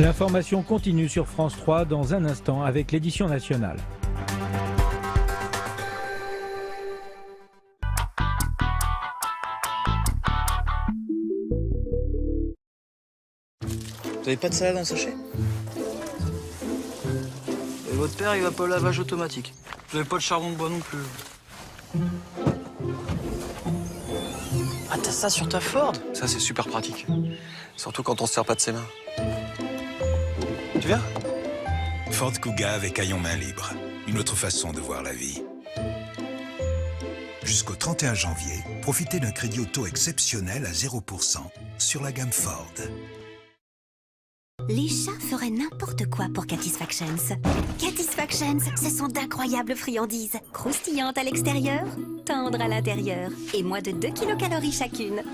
L'information continue sur France 3 dans un instant avec l'édition nationale. Vous avez pas de salade en sachet? Et votre père, il va pas au lavage automatique. Vous avez pas de charbon de bois non plus. Ah, t'as ça sur ta Ford? Ça, c'est super pratique. Surtout quand on se sert pas de ses mains. Tu viens? Ford Kuga avec haillons main libre. Une autre façon de voir la vie. Jusqu'au 31 janvier, profitez d'un crédit auto exceptionnel à 0% sur la gamme Ford. Les chats feraient n'importe quoi pour Catisfactions. Catisfactions, ce sont d'incroyables friandises. Croustillantes à l'extérieur, tendres à l'intérieur. Et moins de 2 kilocalories chacune.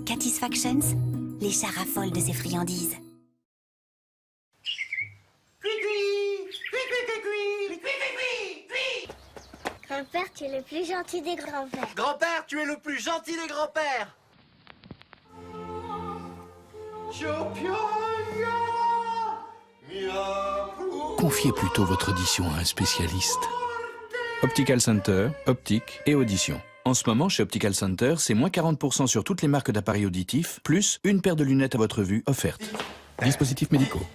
Catisfactions, les chats raffolent de ces friandises. Grand-père, tu es le plus gentil des grands-pères. Grand-père, tu es le plus gentil des grands-pères. Confiez plutôt votre audition à un spécialiste. Optical Center, optique et audition. En ce moment, chez Optical Center, c'est moins 40% sur toutes les marques d'appareils auditifs, plus une paire de lunettes à votre vue offerte. Dispositifs médicaux.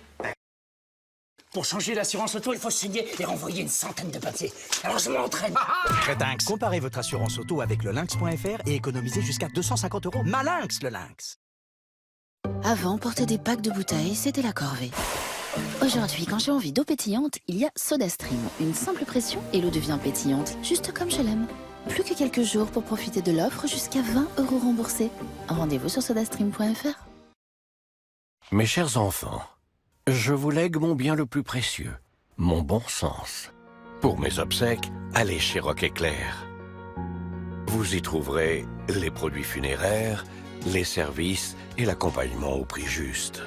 Pour changer l'assurance auto, il faut signer et renvoyer une centaine de papiers. Alors je m'entraîne. Crétinx. Comparez votre assurance auto avec le lynx.fr et économisez jusqu'à 250 €. Malinx, le lynx. Avant, porter des packs de bouteilles, c'était la corvée. Aujourd'hui, quand j'ai envie d'eau pétillante, il y a SodaStream. Une simple pression et l'eau devient pétillante, juste comme je l'aime. Plus que quelques jours pour profiter de l'offre jusqu'à 20 € remboursés. Rendez-vous sur sodastream.fr. Mes chers enfants, je vous lègue mon bien le plus précieux, mon bon sens. Pour mes obsèques, allez chez Rock Éclair. Vous y trouverez les produits funéraires, les services et l'accompagnement au prix juste.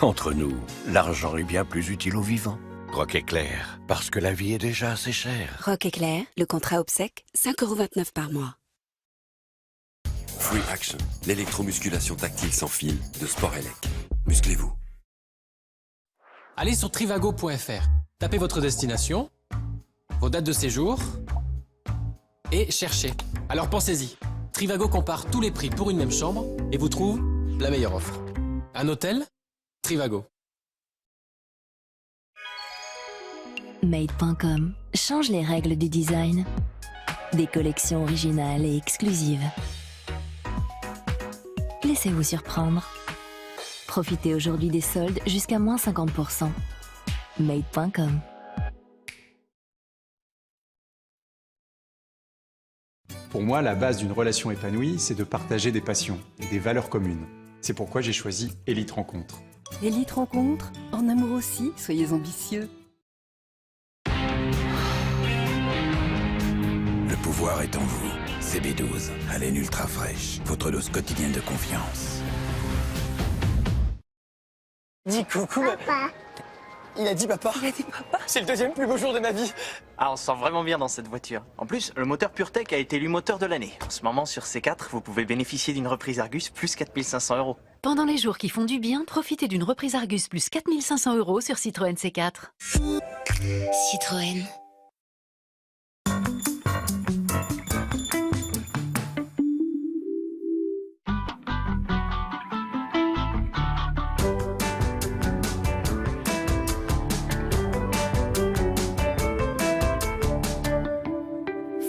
Entre nous, l'argent est bien plus utile aux vivants. Rock Éclair, parce que la vie est déjà assez chère. Rock Éclair, le contrat obsèque, 5,29 € par mois. Free Action, l'électromusculation tactile sans fil de Sport Elec. Musclez-vous. Allez sur trivago.fr, tapez votre destination, vos dates de séjour et cherchez. Alors pensez-y, Trivago compare tous les prix pour une même chambre et vous trouve la meilleure offre. Un hôtel? Trivago. Made.com change les règles du design. Des collections originales et exclusives. Laissez-vous surprendre. Profitez aujourd'hui des soldes jusqu'à moins 50%. Made.com. Pour moi, la base d'une relation épanouie, c'est de partager des passions et des valeurs communes. C'est pourquoi j'ai choisi Élite Rencontre. Élite Rencontre, en amour aussi, soyez ambitieux. Le pouvoir est en vous. CB12, haleine ultra fraîche, votre dose quotidienne de confiance. Dis coucou. Papa. Il a dit papa. Il a dit papa. C'est le deuxième plus beau jour de ma vie. Ah, on se sent vraiment bien dans cette voiture. En plus, le moteur PureTech a été élu moteur de l'année. En ce moment, sur C4, vous pouvez bénéficier d'une reprise Argus plus 4 500 €. Pendant les jours qui font du bien, profitez d'une reprise Argus plus 4 500 € sur Citroën C4. Citroën.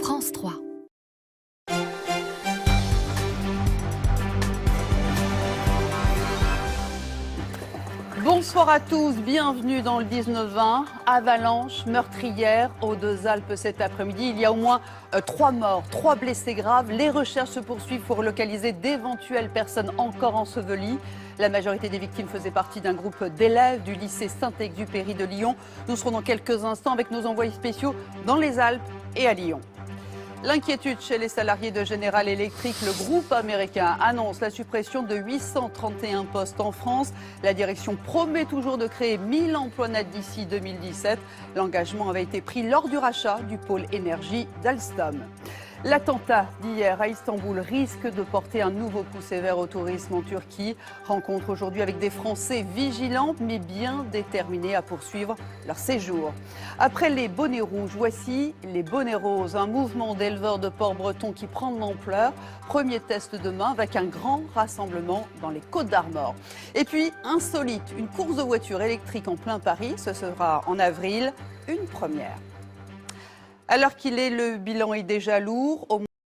France 3. Bonsoir à tous, bienvenue dans le 19-20. Avalanche meurtrière aux Deux-Alpes cet après-midi. Il y a au moins 3 morts, 3 blessés graves. Les recherches se poursuivent pour localiser d'éventuelles personnes encore ensevelies. La majorité des victimes faisaient partie d'un groupe d'élèves du lycée Saint-Exupéry de Lyon. Nous serons dans quelques instants avec nos envoyés spéciaux dans les Alpes et à Lyon. L'inquiétude chez les salariés de General Electric, le groupe américain annonce la suppression de 831 postes en France. La direction promet toujours de créer 1000 emplois nets d'ici 2017. L'engagement avait été pris lors du rachat du pôle énergie d'Alstom. L'attentat d'hier à Istanbul risque de porter un nouveau coup sévère au tourisme en Turquie. Rencontre aujourd'hui avec des Français vigilants mais bien déterminés à poursuivre leur séjour. Après les bonnets rouges, voici les bonnets roses. Un mouvement d'éleveurs de porcs bretons qui prend de l'ampleur. Premier test demain avec un grand rassemblement dans les Côtes d'Armor. Et puis, insolite, une course de voitures électriques en plein Paris. Ce sera en avril, une première. Alors qu'il est, le bilan est déjà lourd.